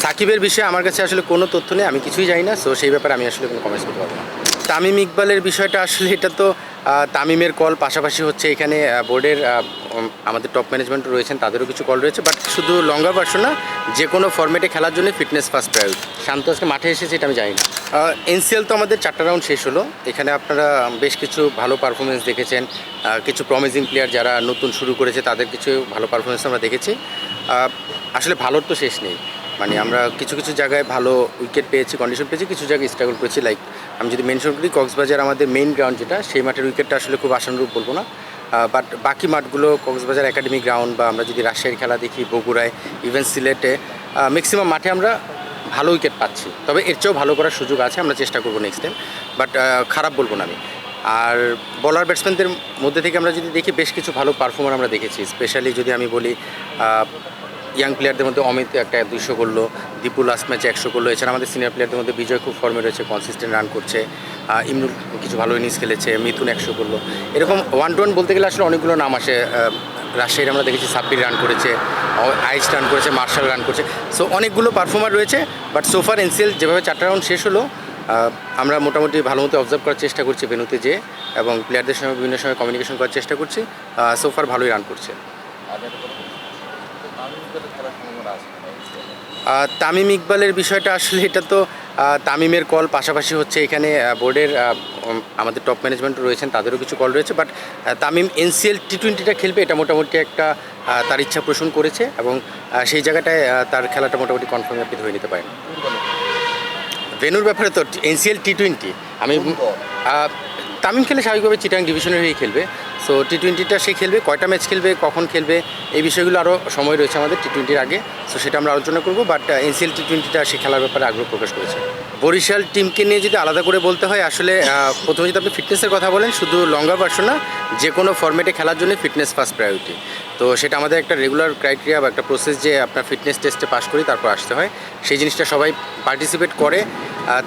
সাকিবের বিষয়ে আমার কাছে আসলে কোনো তথ্য নেই, আমি কিছুই জানি না। সো সেই ব্যাপারে আমি আসলে কোনো কমেন্টস করতে পারবো না। তামিম ইকবালের বিষয়টা আসলে এটা তো তামিমের কল পাশাপাশি হচ্ছে এখানে বোর্ডের আমাদের টপ ম্যানেজমেন্ট রয়েছেন, তাদেরও কিছু কল রয়েছে। বাট শুধু লঙ্গা ভার্সন না, যে কোনো ফরম্যাটে খেলার জন্য ফিটনেস ফার্স্ট প্রায়োরিটি। শান্ত আজকে মাঠে এসেছে এটা আমি জানি না। এনসিএল তো আমাদের 4টা রাউন্ড শেষ হলো। এখানে আপনারা বেশ কিছু ভালো পারফরমেন্স দেখেছেন, কিছু প্রমিজিং প্লেয়ার যারা নতুন শুরু করেছে তাদের কিছু ভালো পারফরমেন্স আমরা দেখেছি। আসলে ভালোর তো শেষ নেই, মানে আমরা কিছু কিছু জায়গায় ভালো উইকেট পেয়েছি, কন্ডিশন পেয়েছি, কিছু জায়গায় স্ট্রাগল করেছি। লাইক আমি যদি মেনশন করি, কক্সবাজার আমাদের মেইন গ্রাউন্ড যেটা, সেই মাঠের উইকেটটা আসলে খুব আশানুরূপ বলবো না। বাট বাকি মাঠগুলো কক্সবাজার একাডেমি গ্রাউন্ড বা আমরা যদি রাজশাহীর খেলা দেখি, বগুড়ায়, ইভেন সিলেটে, ম্যাক্সিমাম মাঠে আমরা ভালো উইকেট পাচ্ছি। তবে এর চেয়েও ভালো করার সুযোগ আছে, আমরা চেষ্টা করবো নেক্সট টাইম। বাট খারাপ বলবো না আমি। আর বলার ব্যাটসম্যানদের মধ্যে থেকে আমরা যদি দেখি, বেশ কিছু ভালো পারফর্মার আমরা দেখেছি। স্পেশালি যদি আমি বলি, ইয়াং প্লেয়ারদের মধ্যে অমিত একটা 200 করলো, দীপু লাস্ট ম্যাচে 100 করলো। এছাড়া আমাদের সিনিয়র প্লেয়ারদের মধ্যে বিজয় খুব ফর্মে রয়েছে, কনসিস্টেন্ট রান করছে। ইমরুল কিছু ভালো ইনিংস খেলেছে, মিথুন 100 করলো। এরকম 1-to-1 বলতে গেলে আসলে অনেকগুলো নাম আসে। রাজশাহীর আমরা দেখেছি সাব্বির রান করেছে, আইস রান করেছে, মার্শাল রান করেছে। সো অনেকগুলো পারফর্মার রয়েছে। বাট সোফার এনসিএল যেভাবে 4টা রাউন্ড শেষ হলো, আমরা মোটামুটি ভালো মতো অবজার্ভ করার চেষ্টা করছি ভেন্যুতে যেয়ে, এবং প্লেয়ারদের সঙ্গে বিভিন্ন সময় কমিউনিকেশন করার চেষ্টা করছি। সোফার ভালোই রান করছে। তামিম ইকবালের বিষয়টা আসলে এটা তো তামিমের কল পাশাপাশি হচ্ছে এখানে বোর্ডের আমাদের টপ ম্যানেজমেন্ট রয়েছেন, তাদেরও কিছু কল রয়েছে। বাট তামিম এনসিএল টি20টা খেলবে এটা মোটামুটি একটা তার ইচ্ছা পোষণ করেছে, এবং সেই জায়গাটায় তার খেলাটা মোটামুটি কনফার্ম আপনি ধরে নিতে পারেন। ভেন্যুর ব্যাপারে তো এনসিএল টি20 আমি তামিম খেলে স্বাভাবিকভাবে চিটাং ডিভিশনের হয়েই খেলবে। সো টি20টা সে খেলবে, কয়টা ম্যাচ খেলবে, কখন খেলবে, এই বিষয়গুলো আরও সময় রয়েছে আমাদের টি20র আগে। সো সেটা আমরা আলোচনা করবো। বাট এনসিএল টি20টা সে খেলার ব্যাপারে আগ্রহ প্রকাশ করেছে। বরিশাল টিমকে নিয়ে যদি আলাদা করে বলতে হয়, আসলে প্রথমে যদি আপনি ফিটনেসের কথা বলেন, শুধু লঙ্গা ভার্সন না, যে কোনো ফরম্যাটে খেলার জন্য ফিটনেস ফার্স্ট প্রায়োরিটি। তো সেটা আমাদের একটা রেগুলার ক্রাইটেরিয়া বা একটা প্রসেস, যে আপনার ফিটনেস টেস্টে পাস করি তারপর আসতে হয়। সেই জিনিসটা সবাই পার্টিসিপেট করে,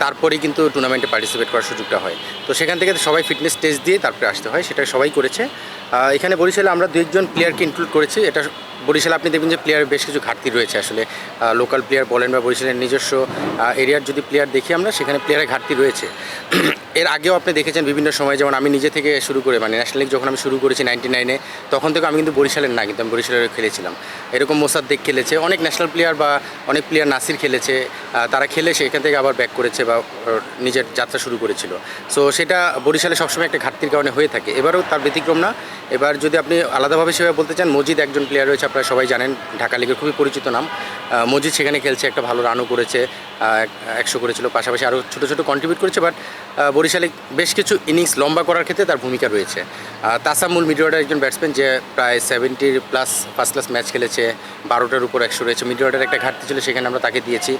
তারপরেই কিন্তু টুর্নামেন্টে পার্টিসিপেট করার সুযোগটা হয়। তো সেখান থেকে সবাই ফিটনেস টেস্ট দিয়ে তারপরে আসতে হয়, সেটা সবাই করেছে। এখানে বরিশালে আমরা 2 জন প্লেয়ারকে ইনক্লুড করেছি। এটা বরিশালে আপনি দেখবেন যে প্লেয়ারের বেশ কিছু ঘাটতি রয়েছে আসলে। লোকাল প্লেয়ার বলেন বা বরিশালের নিজস্ব এরিয়ার যদি প্লেয়ার দেখি আমরা, সেখানে প্লেয়ারের ঘাটতি রয়েছে। এর আগেও আপনি দেখেছেন বিভিন্ন সময়, যেমন আমি নিজে থেকে শুরু করে, মানে ন্যাশনাল লিগ যখন আমি শুরু করেছি 99-এ, তখন থেকে আমি কিন্তু বরিশালের না, কিন্তু আমি বরিশালের খেলেছিলাম। এরকম মোসাদ্দেক খেলেছে, অনেক ন্যাশনাল প্লেয়ার বা অনেক প্লেয়ার, নাসির খেলেছে, তারা খেলে সেখান থেকে আবার ব্যাক করেছে বা নিজের যাত্রা শুরু করেছিল। সো সেটা বরিশালে সবসময় একটা ঘাটতির কারণে হয়ে থাকে। এবারও তার ব্যতিক্রম না। এবার যদি আপনি আলাদাভাবে সেভাবে বলতে চান, মজিদ একজন প্লেয়ার রয়েছে, আপনারা সবাই জানেন, ঢাকা লিগের খুবই পরিচিত নাম। মজিদ সেখানে খেলছে, একটা ভালো রানও করেছে, 100 করেছিল, পাশাপাশি আরও ছোটো ছোটো কন্ট্রিবিউট করেছে। বাট বরিশালে বেশ কিছু ইনিংস লম্বা করার ক্ষেত্রে তার ভূমিকা রয়েছে। তাসামুল মিড অর্ডার একজন ব্যাটসম্যান, যে প্রায় 70+ ফার্স্ট ক্লাস ম্যাচ খেলেছে, 12টার উপর 100 রয়েছে। মিড অর্ডার একটা ঘাটতি ছিল, সেখানে আমরা তাকে দিয়েছি।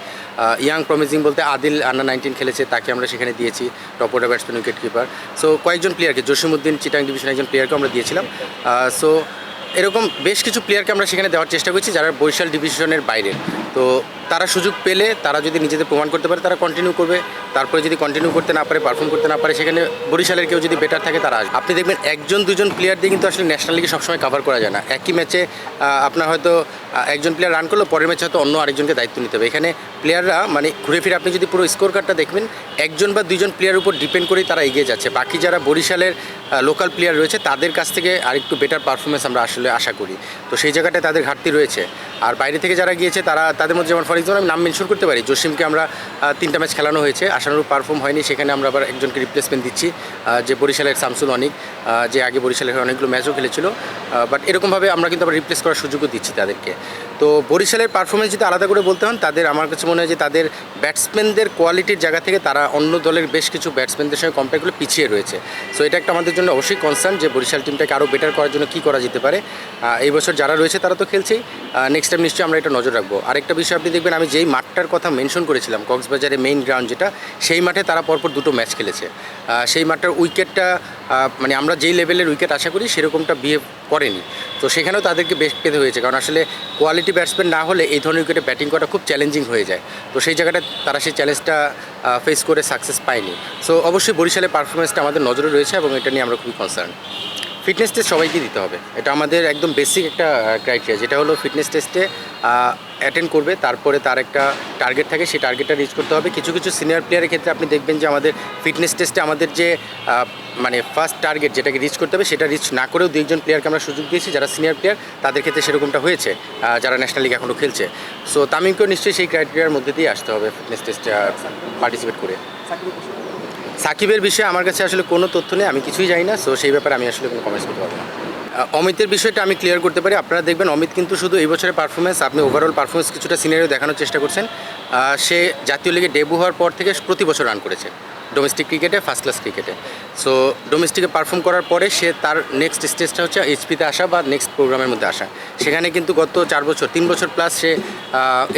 ইয়াং প্রমিজিং বলতে আদিল আন্ডার-19 খেলেছে, তাকে আমরা সেখানে দিয়েছি, top order batsman, wicket keeper. So কয়েকজন প্লেয়ারকে, জসিমউদ্দিন চিটাং ডিভিশন একজন প্লেয়ারকে আমরা দিয়েছিলাম। সো এরকম বেশ কিছু প্লেয়ারকে আমরা সেখানে দেওয়ার চেষ্টা করছি যারা বরিশাল ডিভিশনের বাইরে। তো তারা সুযোগ পেলে, তারা যদি নিজেদের প্রমাণ করতে পারে, তারা কন্টিনিউ করবে। তারপরে যদি কন্টিনিউ করতে না পারে, পারফর্ম করতে না পারে, সেখানে বরিশালের কেউ যদি বেটার থাকে তারা আসবে। আপনি দেখবেন 1-2 জন প্লেয়ার দিয়ে কিন্তু আসলে ন্যাশনাল লিগে সবসময় কভার করা যায় না। একই ম্যাচে আপনার হয়তো একজন প্লেয়ার রান করলো, পরের ম্যাচে হয়তো অন্য আরেকজনকে দায়িত্ব নিতে হবে। এখানে প্লেয়াররা মানে ঘুরে ফিরে আপনি যদি পুরো স্কোর কার্ডটা দেখবেন, 1 বা 2 জন প্লেয়ারের উপর ডিপেন্ড করেই তারা এগিয়ে যাচ্ছে। বাকি যারা বরিশালের লোকাল প্লেয়ার রয়েছে, তাদের কাছ থেকে আরেকটু বেটার পারফরমেন্স আমরা আসলে আশা করি। তো সেই জায়গাটায় তাদের ঘাটতি রয়েছে। আর বাইরে থেকে যারা গিয়েছে, তাদের মধ্যে যেমন ফর এক্সাম্পল আমি নাম মেনশন করতে পারি, জসিমকে আমরা 3টা ম্যাচ খেলানো হয়েছে, আশানুরূপ পারফর্ম হয়নি, সেখানে আমরা আবার একজনকে রিপ্লেসমেন্ট দিচ্ছি, যে বরিশালের শামসুল অনিক, যে আগে বরিশালের অনেকগুলো ম্যাচও খেলেছিল। বাট এরকমভাবে আমরা কিন্তু আবার রিপ্লেস করার সুযোগও দিচ্ছি তাদেরকে। তো বরিশালের পারফরমেন্স যদি আলাদা করে বলতে হন, তাদের আমার কাছে মনে হয় যে তাদের ব্যাটসম্যানদের কোয়ালিটির জায়গা থেকে তারা অন্য দলের বেশ কিছু ব্যাটসম্যানদের সঙ্গে কম্পেয়ার করে পিছিয়ে রয়েছে। সো এটা একটা আমাদের জন্য অবশ্যই কনসার্ন, যে বরিশাল টিমটাকে আরও বেটার করার জন্য কী করা যেতে পারে। এই বছর যারা রয়েছে তারা তো খেলছেই, নেক্সট টাইম নিশ্চয়ই আমরা এটা নজর রাখবো। আরেকটা বিষয় আপনি দেখবেন, আমি যেই মাঠটার কথা মেনশন করেছিলাম, কক্সবাজারে মেইন গ্রাউন্ড যেটা, সেই মাঠে তারা পরপর 2টো ম্যাচ খেলেছে। সেই মাঠটার উইকেটটা মানে আমরা যেই লেভেলের উইকেট আশা করি সেরকমটা বিহেভ করেনি। তো সেখানেও তাদেরকে বেশ পেতে হয়েছে, কারণ আসলে কোয়ালিটি ব্যাটসম্যান না হলে এই ধরনের উইকেটে ব্যাটিং করা খুব চ্যালেঞ্জিং হয়ে যায়। তো সেই জায়গাটা তারা সেই চ্যালেঞ্জটা ফেস করে সাকসেস পায়নি। সো অবশ্যই বরিশালের পারফরমেন্সটা আমাদের নজরে রয়েছে, এবং এটা নিয়ে আমরা খুবই কনসার্ন। ফিটনেস টেস্ট সবাইকে দিতে হবে, এটা আমাদের একদম বেসিক একটা ক্রাইটেরিয়া, যেটা হলো ফিটনেস টেস্টে অ্যাটেন্ড করবে, তারপরে তার একটা টার্গেট থাকে, সেই টার্গেটটা রিচ করতে হবে। কিছু কিছু সিনিয়র প্লেয়ারের ক্ষেত্রে আপনি দেখবেন যে আমাদের ফিটনেস টেস্টে আমাদের যে মানে ফার্স্ট টার্গেট যেটাকে রিচ করতে হবে সেটা রিচ না করেও 2 জন প্লেয়ারকে আমরা সুযোগ দিয়েছি যারা সিনিয়র প্লেয়ার, তাদের ক্ষেত্রে সেরকমটা হয়েছে, যারা ন্যাশনাল লিগ এখনও খেলছে। সো তামিমকেও নিশ্চয়ই সেই ক্রাইটেরিয়ার মধ্যে দিয়ে আসতে হবে ফিটনেস টেস্টে পার্টিসিপেট করে। সাকিবের বিষয়ে আমার কাছে আসলে কোনো তথ্য নেই, আমি কিছুই জানি না, সো সেই ব্যাপারে আমি আসলে কোনো কমেন্টস করতে পারবো না। অমিতের বিষয়টা আমি ক্লিয়ার করতে পারি। আপনারা দেখবেন অমিত কিন্তু শুধু এই বছরের পারফরমেন্স, আপনি ওভারঅল পারফরমেন্স কিছুটা সিনিয়রও দেখানোর চেষ্টা করছেন। সে জাতীয় লিগে ডেবু হওয়ার পর থেকে প্রতি বছর রান করেছে ডোমেস্টিক ক্রিকেটে, ফার্স্ট ক্লাস ক্রিকেটে। সো ডোমেস্টিকে পারফর্ম করার পরে সে তার নেক্সট স্টেজটা হচ্ছে এইচপিতে আসা বা নেক্সট প্রোগ্রামের মধ্যে আসা। সেখানে কিন্তু গত 3 বছর প্লাস সে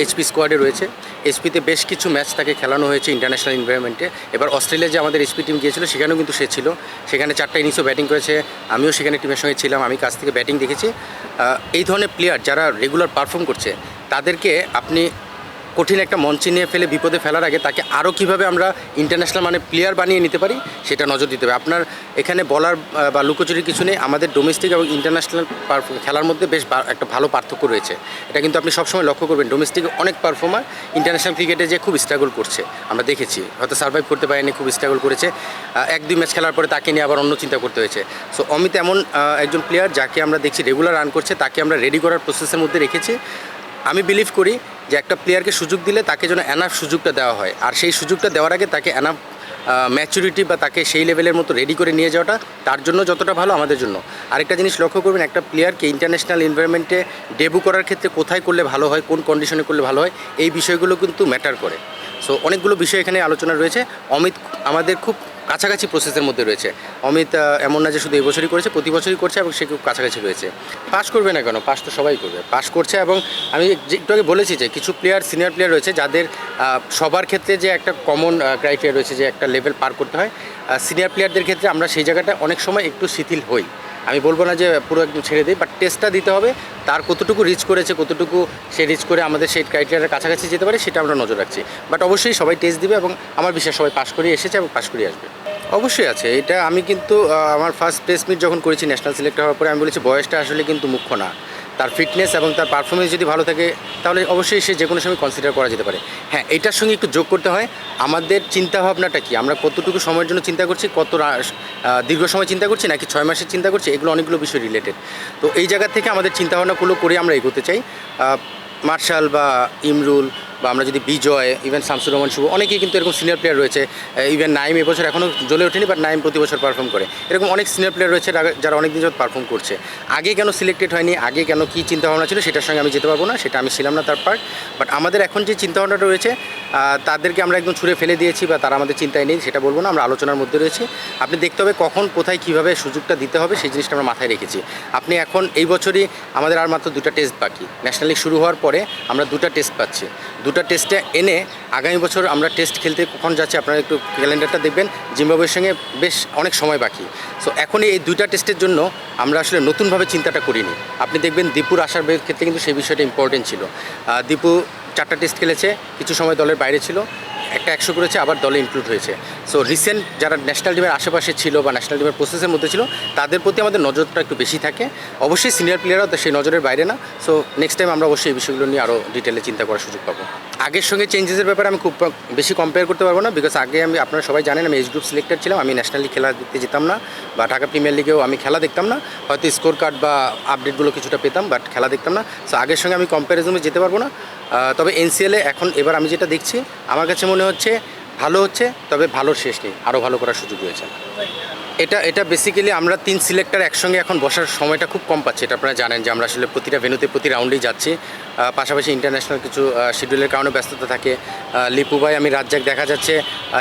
এইচপি স্কোয়াডে রয়েছে। এইচপিতে বেশ কিছু ম্যাচ তাকে খেলানো হয়েছে ইন্টারন্যাশনাল এনভায়রনমেন্টে। এবার অস্ট্রেলিয়া যে আমাদের এইচপি টিম গিয়েছিল সেখানেও কিন্তু সে ছিল, সেখানে 4টা ইনিংসও ব্যাটিং করেছে, আমিও সেখানে টিমের সঙ্গে ছিলাম, আমি কাছ থেকে ব্যাটিং দেখেছি। এই ধরনের প্লেয়ার যারা রেগুলার পারফর্ম করছে তাদেরকে আপনি কঠিন একটা মঞ্চে নিয়ে ফেলে বিপদে ফেলার আগে তাকে আরও কীভাবে আমরা ইন্টারন্যাশনাল মানে প্লেয়ার বানিয়ে নিতে পারি সেটা নজর দিতে হবে। আপনার এখানে বলার বা লুকোচুরির কিছু নেই, আমাদের ডোমেস্টিক এবং ইন্টারন্যাশনাল খেলার মধ্যে বেশ একটা ভালো পার্থক্য রয়েছে। এটা কিন্তু আপনি সবসময় লক্ষ্য করবেন, ডোমেস্টিকে অনেক পারফর্মার ইন্টারন্যাশনাল ক্রিকেটে যে খুব স্ট্রাগল করছে আমরা দেখেছি, হয়তো সার্ভাইভ করতে পারেনি, খুব স্ট্রাগল করেছে, 1-2 ম্যাচ খেলার পরে তাকে নিয়ে আবার অন্য চিন্তা করতে হয়েছে। সো অমিত এমন একজন প্লেয়ার যাকে আমরা দেখছি রেগুলার রান করছে, তাকে আমরা রেডি করার প্রসেসের মধ্যে রেখেছি। আমি বিলিভ করি যে একটা প্লেয়ারকে সুযোগ দিলে তাকে যেন এনাফ সুযোগটা দেওয়া হয়, আর সেই সুযোগটা দেওয়ার আগে তাকে এনাফ ম্যাচুরিটি বা তাকে সেই লেভেলের মতো রেডি করে নিয়ে যাওয়াটা তার জন্য যতটা ভালো আমাদের জন্য। আরেকটা জিনিস লক্ষ্য করবেন, একটা প্লেয়ারকে ইন্টারন্যাশনাল এনভায়রনমেন্টে ডেবু করার ক্ষেত্রে কোথায় করলে ভালো হয়, কোন কন্ডিশনে করলে ভালো হয়, এই বিষয়গুলো কিন্তু ম্যাটার করে। সো অনেকগুলো বিষয় এখানে আলোচনা রয়েছে। অমিত আমাদের খুব কাছাকাছি প্রসেসের মধ্যে রয়েছে। অমিত এমন না যে শুধু এই বছরই করেছে, প্রতি বছরই করছে এবং সে খুব কাছাকাছি রয়েছে। পাস করবে না কেন, পাস তো সবাই করবে, পাস করছে। এবং আমি একটু আগে বলেছি যে কিছু প্লেয়ার সিনিয়র প্লেয়ার রয়েছে যাদের সবার ক্ষেত্রে যে একটা কমন ক্রাইটেরিয়া রয়েছে যে একটা লেভেল পার করতে হয়, সিনিয়র প্লেয়ারদের ক্ষেত্রে আমরা সেই জায়গাটা অনেক সময় একটু শিথিল হই। আমি বলবো না যে পুরো একদম ছেড়ে দিই, বাট টেস্টটা দিতে হবে, তার কতটুকু রিচ করেছে, কতটুকু সে রিচ করে আমাদের সেই ক্রাইটেরিয়ার কাছাকাছি যেতে পারে সেটা আমরা নজর রাখছি। বাট অবশ্যই সবাই টেস্ট দিবে এবং আমার বিশ্বাস সবাই পাস করে এসেছে এবং পাস করে আসবে। অবশ্যই আছে এটা। আমি কিন্তু আমার ফার্স্ট প্রেস মিট যখন করেছি ন্যাশনাল সিলেক্ট হওয়ার পরে আমি বলেছি বয়সটা আসলে কিন্তু মুখ্য না, তার ফিটনেস এবং তার পারফরমেন্স যদি ভালো থাকে তাহলে অবশ্যই সে যে কোনো সময় কনসিডার করা যেতে পারে। হ্যাঁ, এটার সঙ্গে একটু যোগ করতে হয় আমাদের চিন্তাভাবনাটা কি, আমরা কতটুকু সময়ের জন্য চিন্তা করছি, কত দীর্ঘ সময় চিন্তা করছি নাকি 6 মাসের চিন্তা করছি, এগুলো অনেকগুলো বিষয় রিলেটেড। তো এই জায়গা থেকে আমাদের চিন্তাভাবনাগুলো করে আমরা এগোতে চাই। মার্শাল বা ইমরুল বা আমরা যদি বিজয়, ইভেন শামসুর রহমান শুভ, অনেকেই কিন্তু এরকম সিনিয়র প্লেয়ার রয়েছে। ইভেন নাইম এবছর এখনও জ্বলে ওঠেনি, বাট নাইম প্রতি বছর পারফর্ম করে। এরকম অনেক সিনিয়র প্লেয়ার রয়েছে যারা অনেক দিন যাবত পারফর্ম করছে। আগে কেন সিলেক্টেড হয়নি, আগে কেন কী চিন্তাভাবনা ছিল সেটার সঙ্গে আমি যেতে পারবো না, সেটা আমি ছিলাম না তার পার্ট। বাট আমাদের এখন যে চিন্তাভাবনাটা রয়েছে তাদেরকে আমরা একদম ছুঁড়ে ফেলে দিয়েছি বা তারা আমাদের চিন্তায় নেই সেটা বলবো না, আমরা আলোচনার মধ্যে রয়েছি। আপনি দেখতে হবে কখন কোথায় কীভাবে সুযোগটা দিতে হবে সেই জিনিসটা আমরা মাথায় রেখেছি। আপনি এখন এই বছরই আমাদের আর মাত্র 2টা টেস্ট বাকি, ন্যাশনাল লিগ শুরু হওয়ার পরে আমরা 2টা টেস্ট পাচ্ছি। 2টা টেস্টে এনে আগামী বছর আমরা টেস্ট খেলতে কখন যাচ্ছি আপনারা একটু ক্যালেন্ডারটা দেখবেন, জিম্বাবুয়ের সঙ্গে বেশ অনেক সময় বাকি। সো এখনই এই 2টা টেস্টের জন্য আমরা আসলে নতুনভাবে চিন্তাটা করিনি। আপনি দেখবেন দীপুর আসার ক্ষেত্রে কিন্তু সেই বিষয়টা ইম্পর্টেন্ট ছিল। দীপু 4টা টেস্ট খেলেছে, কিছু সময় দলের বাইরে ছিল, একটা 100 করেছে, আবার দলে ইনক্লুড হয়েছে। সো রিসেন্ট যারা ন্যাশনাল টিমের আশেপাশে ছিল বা ন্যাশনাল টিমের প্রসেসের মধ্যে ছিল তাদের প্রতি আমাদের নজরটা একটু বেশি থাকে। অবশ্যই সিনিয়র প্লেয়াররাও সেই নজরের বাইরে না। সো নেক্সট টাইম আমরা অবশ্যই এই বিষয়গুলো নিয়ে আরও ডিটেলে চিন্তা করার সুযোগ পাবো। আগের সঙ্গে চেঞ্জেসের ব্যাপারে আমি খুব বেশি কম্পেয়ার করতে পারবো না, বিকজ আগে আপনারা সবাই জানেন আমি এজ গ্রুপ সিলেক্টেড ছিলাম, আমি ন্যাশনাল লিগ খেলা দেখতে যেতাম না বা ঢাকা প্রিমিয়ার লিগেও আমি খেলা দেখতাম না, হয়তো স্কোর কার্ড বা আপডেটগুলো কিছুটা পেতাম বাট খেলা দেখতাম না। সো আগের সঙ্গে আমি কম্প্যারিজনে যেতে পারবো না। তবে এনসিএলে এবার আমি যেটা দেখছি আমার কাছে মনে হচ্ছে ভালো হচ্ছে, তবে ভালোর শেষ নেই, আরও ভালো করার সুযোগ রয়েছে। এটা বেসিক্যালি আমরা 3 সিলেক্টর একসঙ্গে এখন বসার সময়টা খুব কম পাচ্ছি। এটা আপনারা জানেন যে আমরা আসলে প্রতিটা ভেন্যুতে প্রতি রাউন্ডেই যাচ্ছি, পাশাপাশি ইন্টারন্যাশনাল কিছু শিডিউলের কারণে ব্যস্ততা থাকে। লিপু ভাই, আমি রাজ্জাক দেখা যাচ্ছে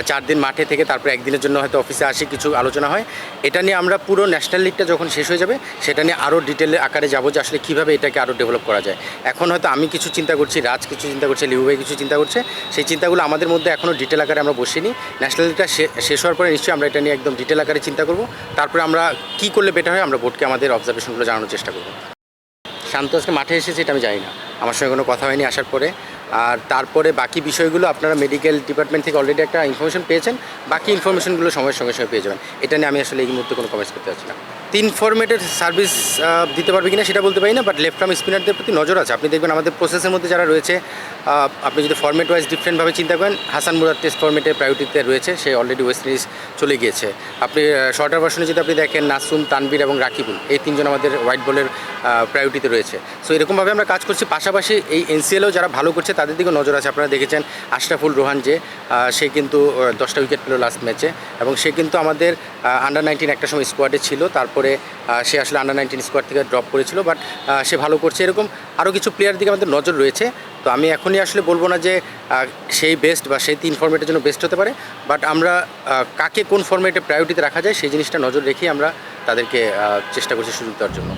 4 দিন মাঠে থেকে তারপরে একদিনের জন্য হয়তো অফিসে আসি, কিছু আলোচনা হয়। এটা নিয়ে আমরা পুরো ন্যাশনাল লিগটা যখন শেষ হয়ে যাবে সেটা নিয়ে আরও ডিটেলে আকারে যাবো যে আসলে কীভাবে এটাকে আরও ডেভেলপ করা যায়। এখন হয়তো আমি কিছু চিন্তা করছি, রাজ কিছু চিন্তা করছে, লিপু ভাই কিছু চিন্তা করছে, সেই চিন্তাগুলো আমাদের মধ্যে এখনও ডিটেল আকারে আমরা বসিনি। ন্যাশনাল লিগটা শেষ হওয়ার পরে নিশ্চয়ই আমরা এটা নিয়ে একদম ডিটেল আকারে চিন্তা করব, তারপরে আমরা কী করলে বেটার হয় আমরা বোর্ডকে আমাদের অবজারভেশনগুলো জানানোর চেষ্টা করব। শান্ত আজকে মাঠে এসেছে এটা আমি জানি না, আমার সঙ্গে কোনো কথা হয়নি আসার পরে। আর তারপরে বাকি বিষয়গুলো আপনারা মেডিকেল ডিপার্টমেন্ট থেকে অলরেডি একটা ইনফরমেশন পেয়েছেন, বাকি ইনফরমেশনগুলো সময়ের সঙ্গে সঙ্গে পেয়ে যাবেন। এটা নিয়ে আমি আসলে এই মুহূর্তে কোনো কমেন্টস করতে পারছি না। তিন ফরম্যাটের সার্ভিস দিতে পারবে কিনা সেটা বলতে পারি না, বাট লেফট আর্ম স্পিনারদের প্রতি নজর আছে। আপনি দেখবেন আমাদের প্রসেসের মধ্যে যারা রয়েছে, আপনি যদি ফরম্যাট ওয়াইজ ডিফারেন্টভাবে চিন্তা করেন, হাসান মুরাদ টেস্ট ফরম্যাটে প্রায়োরিটিতে রয়েছে, সে অলরেডি ওয়েস্ট ইন্ডিজ চলে গিয়েছে। আপনি শর্টার ভার্সনে যদি আপনি দেখেন, নাসুম, তানভীর এবং রাকিবুল, এই তিনজন আমাদের হোয়াইট বলের প্রায়োরিটিতে রয়েছে। সো এরকমভাবে আমরা কাজ করছি। পাশাপাশি এই এনসিএলেও যারা ভালো করছে তাদের দিকেও নজর আছে। আপনারা দেখেছেন আশরাফুল রোহান, যে সে কিন্তু 10টা উইকেট পেল লাস্ট ম্যাচে, এবং সে কিন্তু আমাদের আন্ডার-19 একটা সময় স্কোয়াডে ছিল, তারপরে সে আসলে আন্ডার-19 স্কোয়াড থেকে ড্রপ করেছিল, বাট সে ভালো করছে। এরকম আরও কিছু প্লেয়ার দিকে আমাদের নজর রয়েছে। তো আমি এখনই আসলে বলবো না যে সেই বেস্ট বা সেই তিন ফরম্যাটের জন্য বেস্ট হতে পারে, বাট আমরা কাকে কোন ফরম্যাটে প্রায়োরিটিতে রাখা যায় সেই জিনিসটা নজর রেখেই আমরা তাদেরকে চেষ্টা করছি সুযোগ দেওয়ার জন্য।